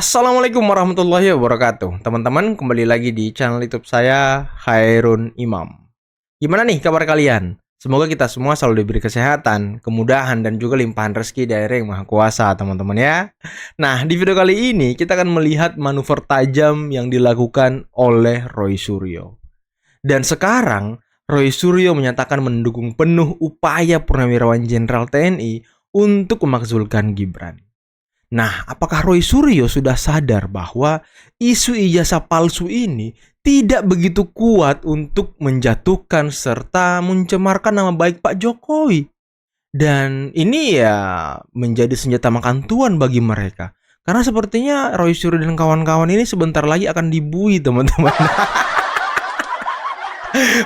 Assalamualaikum warahmatullahi wabarakatuh. Teman-teman, kembali lagi di channel YouTube saya, Khairun Imam. Gimana nih kabar kalian? Semoga kita semua selalu diberi kesehatan, kemudahan, dan juga limpahan rezeki dari Yang Maha Kuasa, teman-teman ya. Nah, di video kali ini kita akan melihat manuver tajam yang dilakukan oleh Roy Suryo. Dan sekarang, Roy Suryo menyatakan mendukung penuh upaya Purnawirawan Jenderal TNI untuk memakzulkan Gibran. Nah, apakah Roy Suryo sudah sadar bahwa isu ijazah palsu ini tidak begitu kuat untuk menjatuhkan serta mencemarkan nama baik Pak Jokowi? Dan ini ya menjadi senjata makan tuan bagi mereka. Karena sepertinya Roy Suryo dan kawan-kawan ini sebentar lagi akan dibui, teman-teman.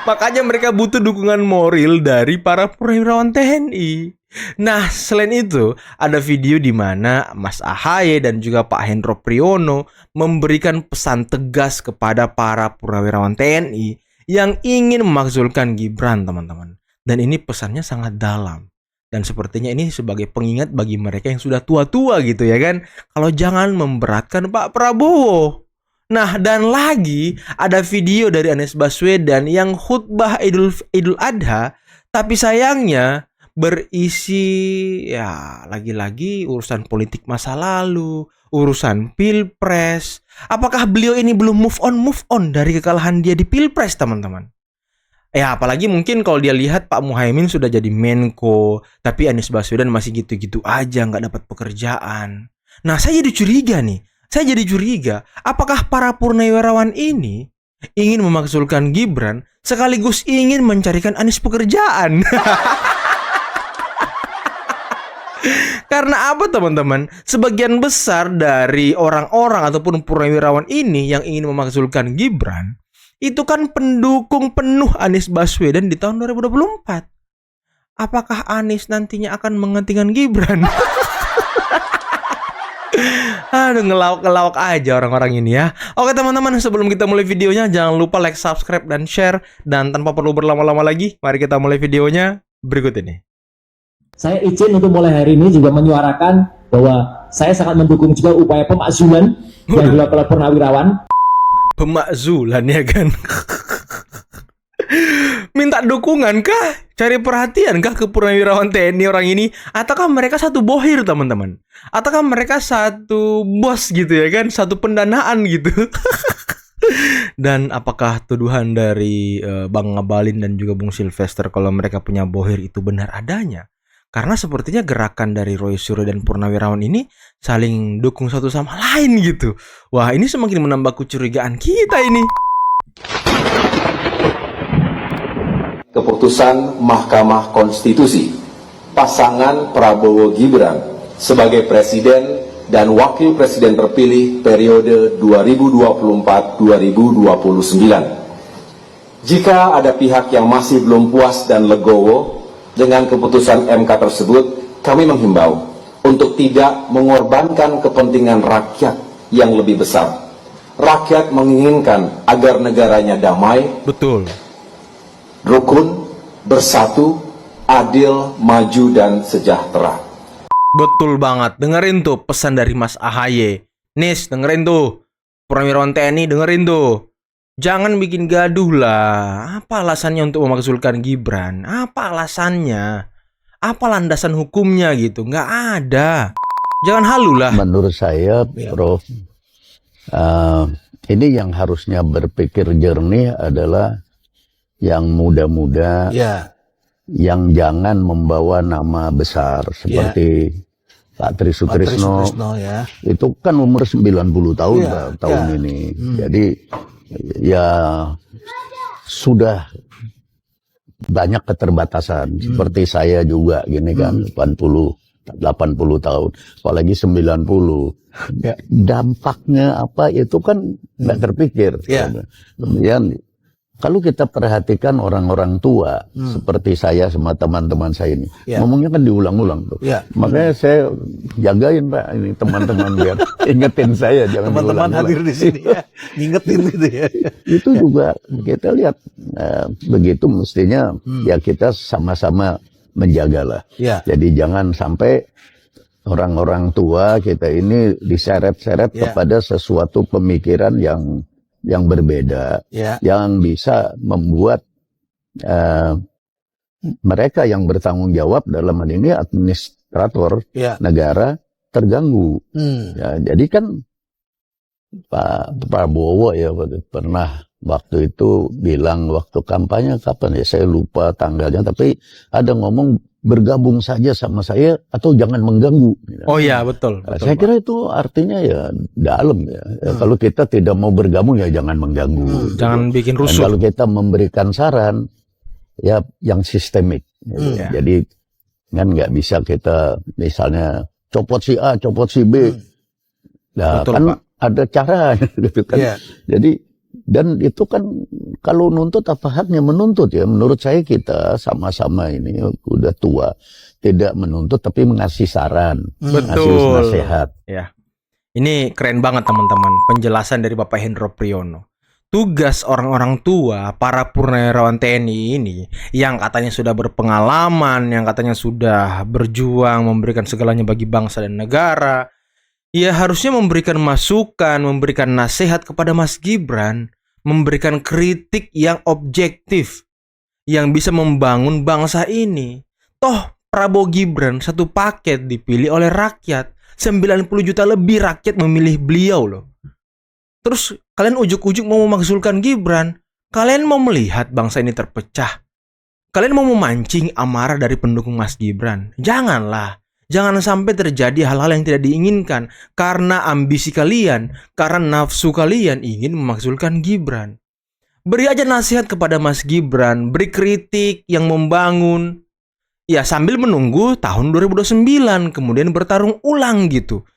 Makanya mereka butuh dukungan moral dari para purnawirawan TNI. Nah, selain itu, ada video di mana Mas Ahaye dan juga Pak Hendro Priyono memberikan pesan tegas kepada para purnawirawan TNI yang ingin memakzulkan Gibran, teman-teman. Dan ini pesannya sangat dalam. Dan sepertinya ini sebagai pengingat bagi mereka yang sudah tua-tua gitu ya kan. Kalau jangan memberatkan Pak Prabowo. Nah, dan lagi ada video dari Anies Baswedan yang khutbah Idul Adha, tapi sayangnya berisi ya lagi-lagi urusan politik masa lalu, urusan pilpres. Apakah beliau ini belum move on dari kekalahan dia di pilpres, teman-teman? Ya, apalagi mungkin kalau dia lihat Pak Muhaimin sudah jadi Menko, tapi Anies Baswedan masih gitu-gitu aja, nggak dapat pekerjaan. Nah, saya jadi curiga, apakah para purnawirawan ini ingin memakzulkan Gibran sekaligus ingin mencarikan Anies pekerjaan? Karena apa, teman-teman? Sebagian besar dari orang-orang ataupun purnawirawan ini yang ingin memakzulkan Gibran itu kan pendukung penuh Anies Baswedan di tahun 2024. Apakah Anies nantinya akan mengentingkan Gibran? Aduh, ngelawak aja orang-orang ini ya. Oke teman-teman, sebelum kita mulai videonya, jangan lupa like, subscribe, dan share. Dan tanpa perlu berlama-lama lagi, mari kita mulai videonya berikut ini. Saya izin untuk mulai hari ini juga menyuarakan bahwa saya sangat mendukung juga upaya pemakzulan yang dilakukan oleh purnawirawan. Pemakzulan ya kan? Minta dukungan kah? Cari perhatian kah ke purnawirawan TNI orang ini? Ataukah mereka satu bohir, teman-teman? Ataukah mereka satu bos gitu ya kan? Satu pendanaan gitu. Dan apakah tuduhan dari Bang Ngabalin dan juga Bung Sylvester kalau mereka punya bohir itu benar adanya? Karena sepertinya gerakan dari Roy Suryo dan purnawirawan ini saling dukung satu sama lain gitu. Wah, ini semakin menambah kecurigaan kita ini. Keputusan Mahkamah Konstitusi, pasangan Prabowo Gibran sebagai Presiden dan Wakil Presiden terpilih periode 2024-2029. Jika ada pihak yang masih belum puas dan legowo dengan keputusan MK tersebut, kami menghimbau untuk tidak mengorbankan kepentingan rakyat yang lebih besar. Rakyat menginginkan agar negaranya damai, Betul, rukun, bersatu, adil, maju, dan sejahtera. betul banget. Dengerin tuh pesan dari Mas Ahaye. Nis, dengerin tuh. Purnawirawan TNI, dengerin tuh. Jangan bikin gaduh lah. Apa alasannya untuk memakzulkan Gibran? Apa alasannya? Apa landasan hukumnya gitu? Nggak ada. Jangan halu lah. Menurut saya, Prof, ini yang harusnya berpikir jernih adalah yang muda-muda, yang jangan membawa nama besar seperti Pak Tri Sutrisno. Ya. Itu kan umur 90 tahun tahun ini. Jadi ya sudah banyak keterbatasan. Seperti saya juga gini kan, 80 tahun, apalagi 90. Dampaknya apa itu kan nggak terpikir. Kemudian kalau kita perhatikan orang-orang tua seperti saya sama teman-teman saya ini, ngomongnya kan diulang-ulang tuh. Makanya saya jagain Pak ini teman-teman biar ingetin saya jangan Teman-teman hadir di sini ya, ngingetin gitu ya. Itu juga kita lihat begitu mestinya ya kita sama-sama menjagalah. Jadi jangan sampai orang-orang tua kita ini diseret-seret kepada sesuatu pemikiran yang berbeda, yang bisa membuat mereka yang bertanggung jawab dalam hal ini administrator negara terganggu. Ya, jadi kan Pak Prabowo ya pernah waktu itu bilang waktu kampanye kapan ya saya lupa tanggalnya, tapi ada ngomong bergabung saja sama saya atau jangan mengganggu. Oh iya betul. Saya kira itu artinya ya dalam ya. Kalau kita tidak mau bergabung ya jangan mengganggu. Jangan bikin Dan rusuh. kalau kita memberikan saran ya yang sistemik. Jadi kan nggak bisa kita misalnya copot si A, copot si B. Nah, betul, kan Pak. ada cara gitu kan. Jadi dan itu kan kalau nuntut apa haknya menuntut ya. Menurut saya kita sama-sama ini udah tua, tidak menuntut tapi mengasih saran, ngasih nasihat. Ya. Ini keren banget teman-teman penjelasan dari Bapak Hendro Priyono. Tugas orang-orang tua, para purnawirawan TNI ini yang katanya sudah berpengalaman, yang katanya sudah berjuang memberikan segalanya bagi bangsa dan negara, ya harusnya memberikan masukan, memberikan nasihat kepada Mas Gibran, memberikan kritik yang objektif, yang bisa membangun bangsa ini. Toh Prabowo Gibran satu paket dipilih oleh rakyat, 90 juta lebih rakyat memilih beliau loh. Terus kalian ujuk-ujuk mau memakzulkan Gibran, kalian mau melihat bangsa ini terpecah, kalian mau memancing amarah dari pendukung Mas Gibran. Janganlah. Jangan sampai terjadi hal-hal yang tidak diinginkan karena ambisi kalian, karena nafsu kalian ingin memakzulkan Gibran. Beri aja nasihat kepada Mas Gibran, beri kritik yang membangun. Ya sambil menunggu tahun 2029 kemudian bertarung ulang gitu.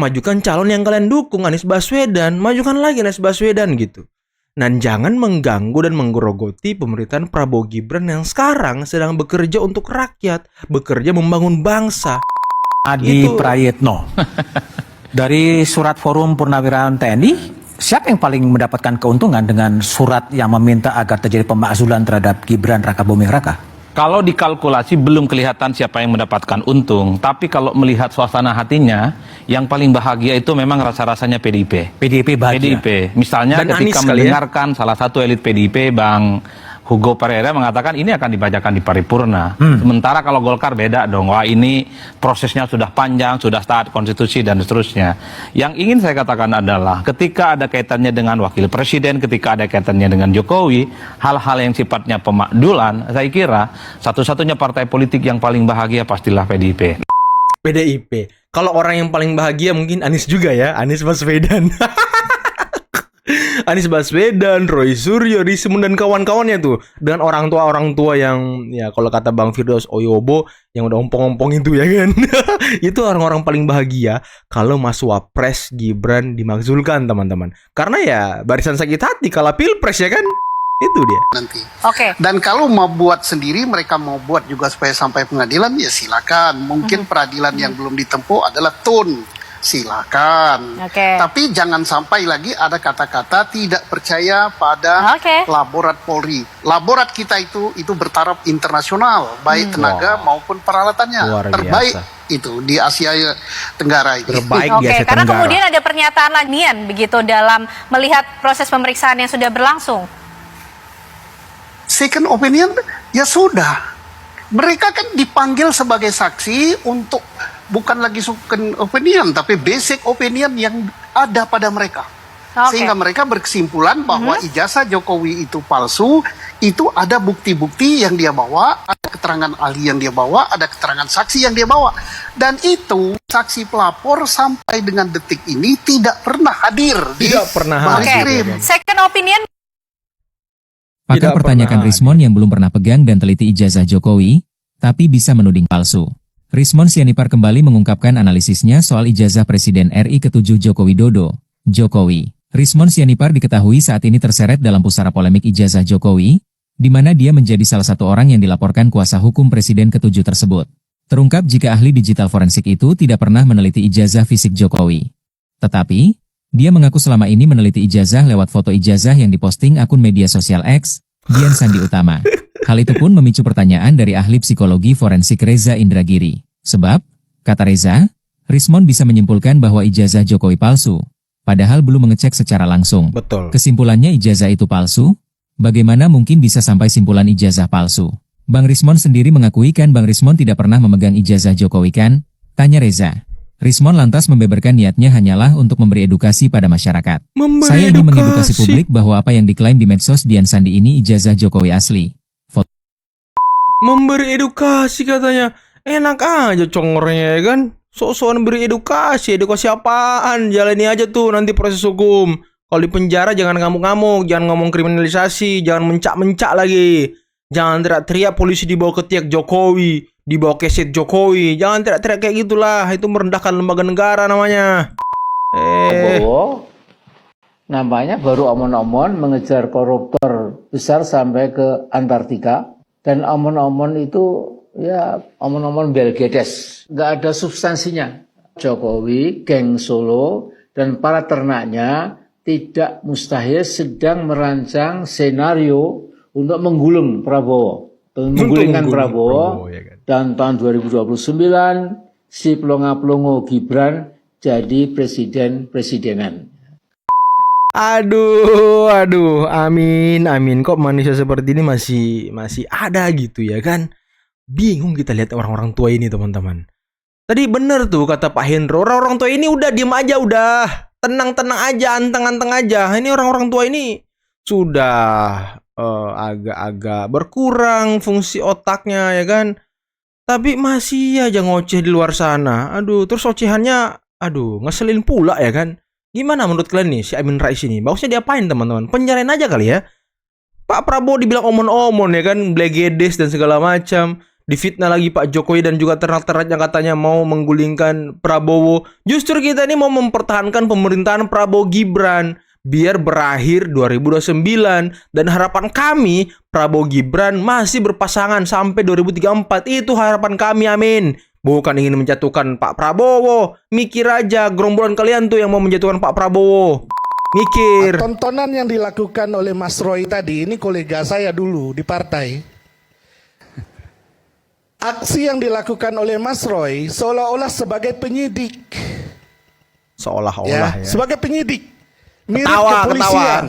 Majukan calon yang kalian dukung, Anies Baswedan, majukan lagi Anies Baswedan gitu. Dan jangan mengganggu dan menggerogoti pemerintahan Prabowo Gibran yang sekarang sedang bekerja untuk rakyat, bekerja membangun bangsa. Adi Prayitno. Dari surat Forum Purnawirawan TNI, siapa yang paling mendapatkan keuntungan dengan surat yang meminta agar terjadi pemakzulan terhadap Gibran Rakabuming Raka? Kalau dikalkulasi belum kelihatan siapa yang mendapatkan untung, tapi kalau melihat suasana hatinya, yang paling bahagia itu memang rasa-rasanya PDIP. PDIP bahagia. PDIP. Misalnya Dan ketika Anies kali ya? mendengarkan salah satu elit PDIP, Bang Hugo Pereira mengatakan ini akan dibacakan di paripurna. Sementara kalau Golkar beda dong. Wah ini prosesnya sudah panjang, sudah taat konstitusi dan seterusnya. Yang ingin saya katakan adalah ketika ada kaitannya dengan wakil presiden, ketika ada kaitannya dengan Jokowi, hal-hal yang sifatnya pemakdulan, saya kira satu-satunya partai politik yang paling bahagia pastilah PDIP. PDIP. Kalau orang yang paling bahagia mungkin Anies juga ya, Anies Baswedan. Anies Baswedan, Roy Suryo, Rismun dan kawan-kawannya tuh dengan orang tua yang ya kalau kata Bang Firdaus Oyobo yang udah ompong-ompong itu ya kan. Itu orang-orang paling bahagia kalau Mas Wapres Gibran dimakzulkan teman-teman. Karena ya barisan sakit hati kalah pilpres ya kan. Itu dia. Nanti. Dan kalau mau buat sendiri, mereka mau buat juga supaya sampai pengadilan, ya silakan. Mungkin peradilan yang belum ditempuh adalah tun. Silakan. Tapi jangan sampai lagi ada kata-kata tidak percaya pada laborat Polri. Laborat kita itu bertaraf internasional, baik tenaga maupun peralatannya. Terbaik itu di Asia Tenggara itu. Terbaik di Asia Karena Tenggara. kemudian ada pernyataan lagian begitu dalam melihat proses pemeriksaan yang sudah berlangsung. Second opinion ya sudah. Mereka kan dipanggil sebagai saksi untuk bukan lagi second opinion, tapi basic opinion yang ada pada mereka. Sehingga mereka berkesimpulan bahwa ijazah Jokowi itu palsu, itu ada bukti-bukti yang dia bawa, ada keterangan ahli yang dia bawa, ada keterangan saksi yang dia bawa. Dan itu saksi pelapor sampai dengan detik ini tidak pernah hadir di Baris Krim. Second opinion. Pakar pertanyakan Rismon yang belum pernah pegang dan teliti ijazah Jokowi, tapi bisa menuding palsu. Rismon Sianipar kembali mengungkapkan analisisnya soal ijazah Presiden RI ke-7 Joko Widodo, Jokowi. Rismon Sianipar diketahui saat ini terseret dalam pusara polemik ijazah Jokowi, di mana dia menjadi salah satu orang yang dilaporkan kuasa hukum Presiden ke-7 tersebut. Terungkap jika ahli digital forensik itu tidak pernah meneliti ijazah fisik Jokowi. Tetapi, dia mengaku selama ini meneliti ijazah lewat foto ijazah yang diposting akun media sosial X, Dian Sandi Utama. Hal itu pun memicu pertanyaan dari ahli psikologi forensik Reza Indragiri. Sebab, kata Reza, Rismon bisa menyimpulkan bahwa ijazah Jokowi palsu, padahal belum mengecek secara langsung. Betul. Kesimpulannya ijazah itu palsu? Bagaimana mungkin bisa sampai simpulan ijazah palsu? Bang Rismon sendiri mengakui kan Bang Rismon tidak pernah memegang ijazah Jokowi kan? Tanya Reza. Rismon lantas membeberkan niatnya hanyalah untuk memberi edukasi pada masyarakat. Saya ingin mengedukasi publik bahwa apa yang diklaim di medsos Dian Sandi ini ijazah Jokowi asli. Memberi edukasi katanya. Enak aja congornya ya kan. Sok-sokan beri edukasi. Edukasi apaan? Jalani aja tuh nanti proses hukum. Kalau di penjara jangan ngamuk-ngamuk. Jangan ngomong kriminalisasi. Jangan mencak-mencak lagi. Jangan teriak-teriak polisi dibawa ke tiak Jokowi. Dibawa ke seat Jokowi. Jangan teriak-teriak kayak gitulah. Itu merendahkan lembaga negara namanya. Prabowo namanya baru omon-omon mengejar koruptor besar sampai ke Antartika. Dan omon-omon itu ya omon-omon Belgedes. Nggak ada substansinya. Jokowi, geng Solo, dan para ternaknya tidak mustahil sedang merancang senario untuk menggulung Prabowo. Menggulingkan Prabowo. Ya kan? Dan tahun 2029 si pelongo-pelongo Gibran jadi presiden-presidenan. Aduh, amin. Kok manusia seperti ini masih ada gitu ya kan? Bingung kita lihat orang-orang tua ini teman-teman. Tadi bener tuh kata Pak Hendro, orang-orang tua ini udah diem aja udah. Tenang-tenang aja, anteng-anteng aja. Ini orang-orang tua ini sudah agak-agak berkurang fungsi otaknya ya kan? Tapi masih aja ngoceh di luar sana. Aduh, terus ocehannya ngeselin pula ya kan? Gimana menurut kalian nih si Amin Rais ini? Bagusnya diapain teman-teman? Penjarain aja kali ya. Pak Prabowo dibilang omon-omon ya kan, blegedes dan segala macam. Difitnah lagi Pak Jokowi dan juga ternak-ternak yang katanya mau menggulingkan Prabowo. Justru kita ini mau mempertahankan pemerintahan Prabowo Gibran biar berakhir 2029 dan harapan kami Prabowo Gibran masih berpasangan sampai 2034. Itu harapan kami, amin. Bukan ingin menjatuhkan Pak Prabowo. Mikir aja, gerombolan kalian tuh yang mau menjatuhkan Pak Prabowo. Mikir. Tontonan yang dilakukan oleh Mas Roy tadi, ini kolega saya dulu di partai. Aksi yang dilakukan oleh Mas Roy seolah-olah sebagai penyidik. Seolah-olah ya. Sebagai penyidik. Mirip Ketawa. kepolisian.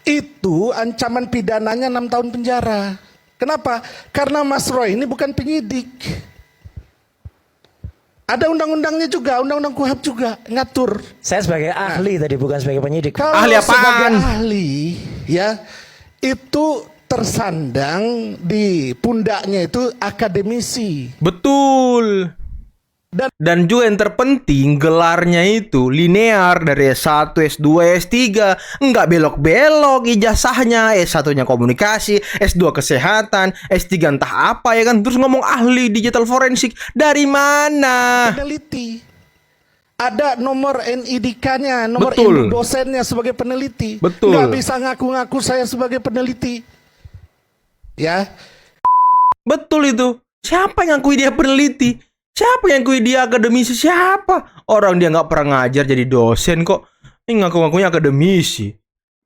Itu ancaman pidananya 6 tahun penjara. Kenapa? Karena Mas Roy ini bukan penyidik. Ada undang-undangnya juga, undang-undang KUHP juga ngatur. Saya sebagai ahli tadi, bukan sebagai penyidik. Kalau Ahli apaan? sebagai ahli, ya itu tersandang di pundaknya itu akademisi. Betul. Dan juga yang terpenting gelarnya itu linear dari S1, S2, S3. Nggak belok-belok ijazahnya. S1-nya komunikasi, S2 kesehatan, S3 entah apa ya kan. Terus ngomong ahli digital forensik. Dari mana? Peneliti. Ada nomor NIDK-nya, nomor Betul. induk dosennya sebagai peneliti. Betul. Nggak bisa ngaku-ngaku saya sebagai peneliti. Ya. Betul itu. Siapa yang ngakui dia peneliti? Siapa yang ngakui dia akademisi? Siapa? Orang dia nggak pernah ngajar jadi dosen kok. Ini ngaku-ngakunya akademisi.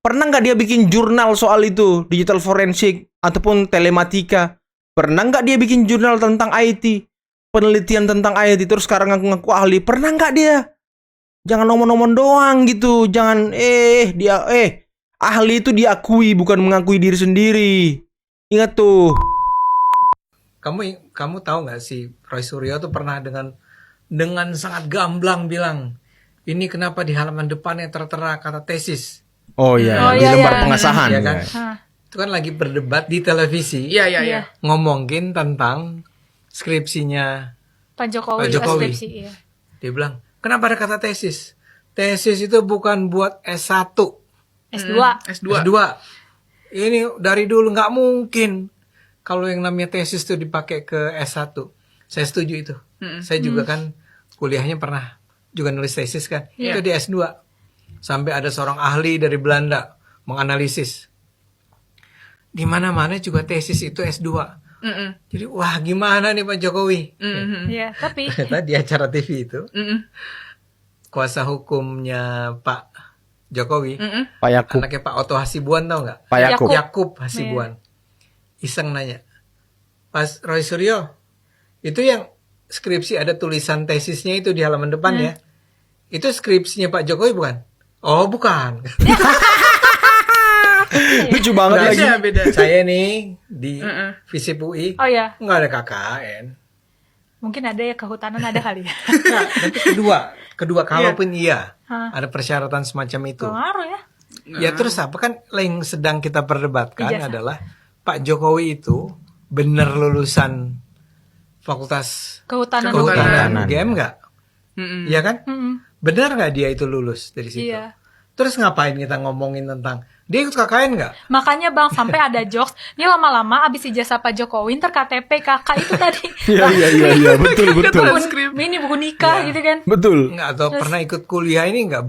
Pernah nggak dia bikin jurnal soal itu? Digital forensik ataupun telematika? Pernah nggak dia bikin jurnal tentang IT? Penelitian tentang IT terus sekarang ngaku-ngaku ahli? Pernah nggak dia? Jangan omong-omong doang gitu. Jangan ahli itu diakui bukan mengakui diri sendiri. Ingat tuh. Kamu tahu nggak sih Roy Suryo tuh pernah dengan sangat gamblang bilang ini kenapa di halaman depannya tertera kata tesis. Oh iya, di lembar pengesahan. Ya kan? Itu kan lagi berdebat di televisi. Iya. Ngomongin tentang skripsinya Pak Jokowi. Skripsi, iya. Dia bilang, kenapa ada kata tesis? Tesis itu bukan buat S1. S2. Ini dari dulu nggak mungkin. Kalau yang namanya tesis itu dipakai ke S1. Saya setuju itu. Saya juga kan kuliahnya pernah juga nulis tesis kan. Itu di S2. Sampai ada seorang ahli dari Belanda menganalisis. Di mana-mana juga tesis itu S2. Jadi wah gimana nih Pak Jokowi? Ya, tapi di acara TV itu kuasa hukumnya Pak Jokowi, Pak Yakub. anaknya Pak Oto Hasibuan tahu nggak? Pak Yakub. Yakub Hasibuan. Iseng nanya, Pas Roy Suryo, itu yang skripsi ada tulisan tesisnya itu di halaman depan ya. Itu skripsinya Pak Jokowi bukan? Oh, bukan. Lucu banget lagi. Beda. Saya nih di FISIP UI. Oh ya, Nggak ada KKN. mungkin ada ya kehutanan ada kali ya. Nah, tapi kedua kalaupun iya, ada persyaratan semacam itu. Pengaruh ya. Ya terus apa kan yang sedang kita perdebatkan Ijazah. adalah Pak Jokowi itu benar lulusan Fakultas Kehutanan. UGM nggak? Iya kan? Benar nggak dia itu lulus dari situ? Iya. Terus ngapain kita ngomongin tentang dia ikut KKN nggak? Makanya Bang sampai ada jokes. Ini lama-lama abis ijazah Pak Jokowi ntar KTP kakak itu tadi. Iya, betul. Ini buku nikah gitu kan. Betul. Nggak atau pernah ikut kuliah ini nggak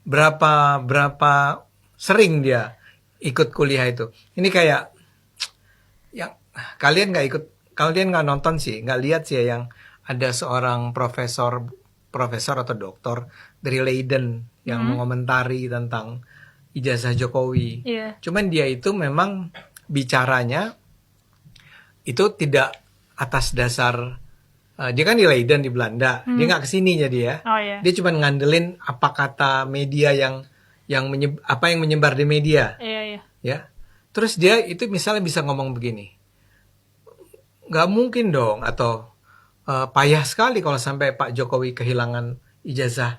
berapa sering dia ikut kuliah itu? Ini kayak yang kalian nggak nonton sih, nggak lihat sih ya, yang ada seorang profesor atau doktor dari Leiden yang mengomentari tentang ijazah Jokowi. Iya. Cuman dia itu memang bicaranya itu tidak atas dasar dia kan di Leiden di Belanda, dia nggak kesini jadi ya. Oh iya. Dia cuma ngandelin apa kata media yang menyebar di media. Iya. Ya. Terus dia itu misalnya bisa ngomong begini. Nggak mungkin dong atau payah sekali kalau sampai Pak Jokowi kehilangan ijazah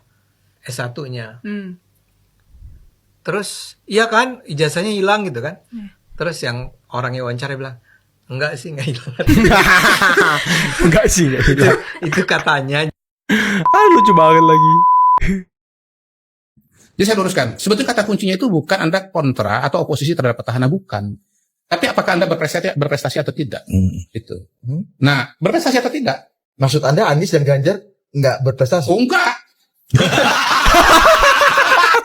S1-nya. Terus iya kan ijazahnya hilang gitu kan. Terus yang orang yang wawancara bilang, enggak sih nggak hilang. Enggak sih. Itu katanya. Lucu banget lagi. Jadi saya luruskan, sebetulnya kata kuncinya itu bukan Anda kontra atau oposisi terhadap petahana, bukan. Tapi apakah Anda berprestasi atau tidak? Itu. Nah, berprestasi atau tidak? Maksud Anda Anies dan Ganjar nggak berprestasi? Oh, enggak.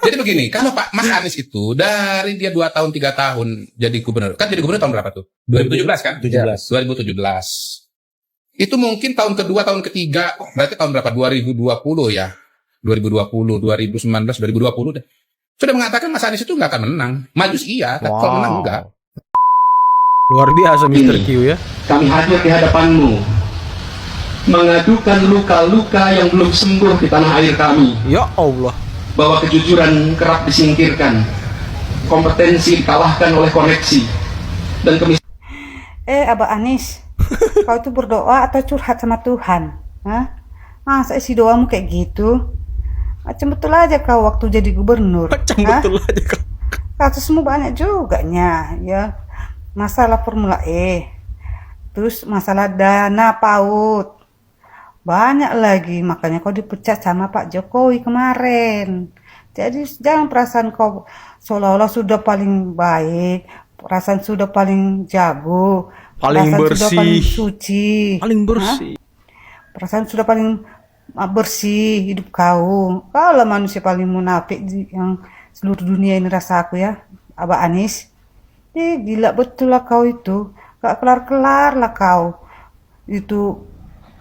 Jadi begini, kalau Pak Mas Anies itu dari dia 2 tahun 3 tahun jadi gubernur, kan jadi gubernur tahun berapa tuh? 2017 kan? 2017. Itu mungkin tahun kedua, tahun ketiga, berarti tahun berapa? 2020 ya. 2020, 2019, 2020 deh. Sudah mengatakan Mas Anies itu nggak akan menang. Maju iya, tapi kalau menang enggak. Luar biasa Mr. Q ya. Kami hadir di hadapanmu mengadukan luka-luka yang belum sembuh di tanah air kami. Ya Allah. Bahwa kejujuran kerap disingkirkan, kompetensi dikalahkan oleh koneksi, dan Abah Anies, kau itu berdoa atau curhat sama Tuhan? Hah? Masa isi doamu kayak gitu? Macam betul aja kau waktu jadi gubernur. Macam betul aja kau. Kasusmu banyak juga ya. Masalah Formula E, terus masalah dana PAUD, banyak lagi. Makanya kau dipecat sama Pak Jokowi kemarin. Jadi jangan perasaan kau seolah-olah sudah paling baik, perasaan sudah paling jago, paling perasaan bersih, sudah paling suci, paling bersih. Perasaan sudah paling bersih hidup kau. Kalau manusia paling munafik yang seluruh dunia ini rasa aku ya, Abah Anies. Gila betul lah kau itu, gak kelar-kelar lah kau itu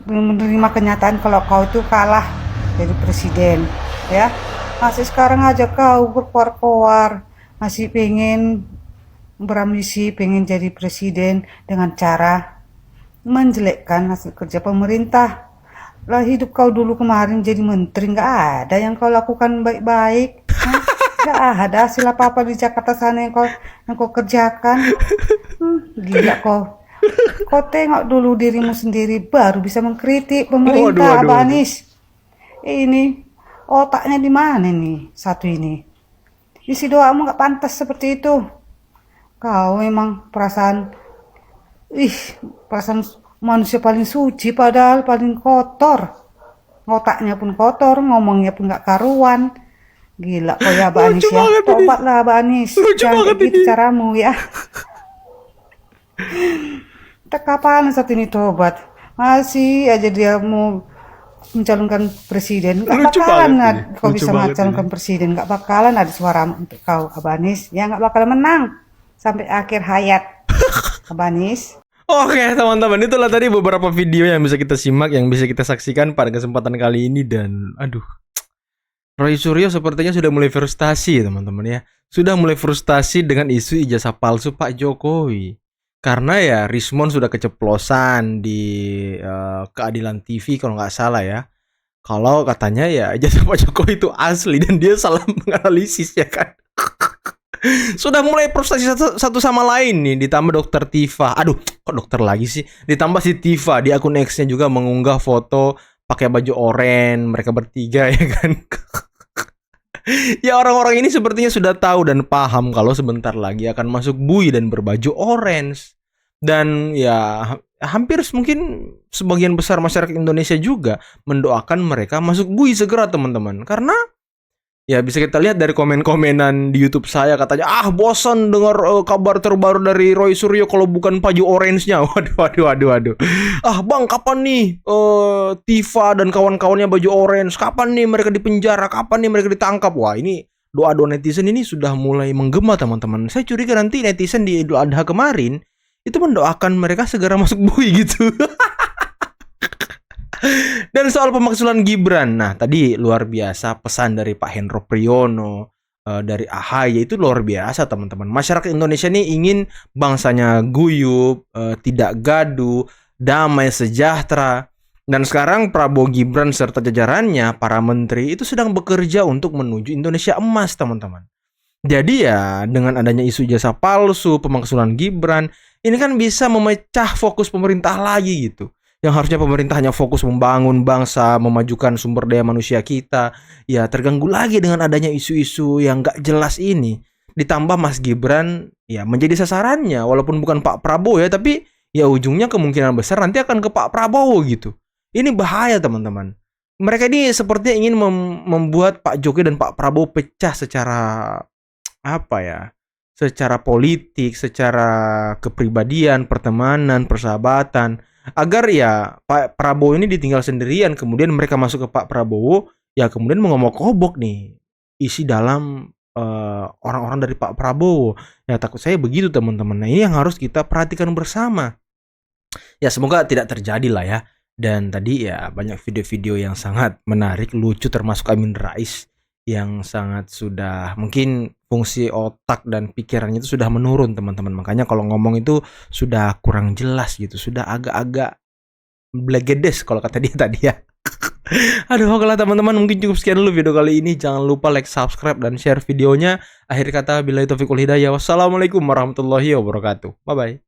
menerima kenyataan kalau kau itu kalah jadi presiden ya. Masih sekarang aja kau berkoar-koar masih pengen berambisi pengen jadi presiden dengan cara menjelekkan hasil kerja pemerintah. Lah hidup kau dulu kemarin jadi menteri nggak ada yang kau lakukan baik-baik. Nggak ada hasil apa-apa di Jakarta sana yang kau kerjakan. Gila kau. Kau tengok dulu dirimu sendiri baru bisa mengkritik pemerintah. Abah Anies. Ini otaknya di mana nih satu ini? Isi doamu nggak pantas seperti itu. Kau memang perasaan manusia paling suci padahal paling kotor. Otaknya pun kotor, ngomongnya pun nggak karuan. Gila kau ya Abah Anies ya. Tobatlah Abah Anies. Jangan gitu caramu ya. Tak kapan saat ini tobat. Masih aja dia mau mencalonkan presiden. Gak bakalan kau bisa mencalonkan presiden. Gak bakalan ada suara untuk kau Abah Anies. Ya gak bakalan menang sampai akhir hayat Abah Anies. Oke teman-teman, itulah tadi beberapa video yang bisa kita simak, yang bisa kita saksikan pada kesempatan kali ini. Dan aduh, Roy Suryo sepertinya sudah mulai frustasi teman-teman ya. Sudah mulai frustasi dengan isu ijazah palsu Pak Jokowi. Karena ya Rismon sudah keceplosan di Keadilan TV kalau nggak salah ya. Kalau katanya ya ijazah Pak Jokowi itu asli dan dia salah menganalisis ya kan. Sudah mulai frustasi satu sama lain nih, ditambah dokter Tifa. Aduh, kok dokter lagi sih? Ditambah si Tifa di akun X-nya juga mengunggah foto pakai baju oranye mereka bertiga ya kan. Ya orang-orang ini sepertinya sudah tahu dan paham kalau sebentar lagi akan masuk bui dan berbaju orange. Dan ya hampir mungkin sebagian besar masyarakat Indonesia juga mendoakan mereka masuk bui segera teman-teman. Karena ya bisa kita lihat dari komen-komenan di YouTube saya katanya, bosan dengar kabar terbaru dari Roy Suryo kalau bukan baju orange-nya. Waduh. Bang, kapan nih Tifa dan kawan-kawannya baju orange? Kapan nih mereka dipenjara? Kapan nih mereka ditangkap? Wah, ini doa-doa netizen ini sudah mulai menggema teman-teman. Saya curiga nanti netizen di Idul Adha kemarin itu mendoakan mereka segera masuk bui gitu. Dan soal pemakzulan Gibran, nah tadi luar biasa pesan dari Pak Hendro Priyono, dari AHY itu luar biasa teman-teman. Masyarakat Indonesia ini ingin bangsanya guyup, tidak gaduh, damai sejahtera. Dan sekarang Prabowo Gibran serta jajarannya, para menteri itu sedang bekerja untuk menuju Indonesia emas teman-teman. Jadi ya dengan adanya isu ijazah palsu, pemakzulan Gibran, ini kan bisa memecah fokus pemerintah lagi gitu. Yang harusnya pemerintah hanya fokus membangun bangsa, memajukan sumber daya manusia kita, ya terganggu lagi dengan adanya isu-isu yang gak jelas ini. Ditambah Mas Gibran ya menjadi sasarannya, walaupun bukan Pak Prabowo ya, tapi ya ujungnya kemungkinan besar nanti akan ke Pak Prabowo gitu. Ini bahaya teman-teman. Mereka ini sepertinya ingin membuat Pak Jokowi dan Pak Prabowo pecah secara secara politik, secara kepribadian, pertemanan, persahabatan. Agar ya Pak Prabowo ini ditinggal sendirian, kemudian mereka masuk ke Pak Prabowo, ya kemudian mengobok-obok nih isi dalam orang-orang dari Pak Prabowo. Ya takut saya begitu teman-teman. Nah ini yang harus kita perhatikan bersama. Ya semoga tidak terjadi lah ya. Dan tadi ya banyak video-video yang sangat menarik, lucu, termasuk Amin Rais yang sangat sudah mungkin fungsi otak dan pikirannya itu sudah menurun teman-teman. Makanya kalau ngomong itu sudah kurang jelas gitu, sudah agak-agak blegedes kalau kata dia tadi ya. Aduh, oke lah teman-teman, mungkin cukup sekian dulu video kali ini. Jangan lupa like, subscribe, dan share videonya. Akhir kata, billahi taufiq wal hidayah. Wassalamualaikum warahmatullahi wabarakatuh. Bye-bye.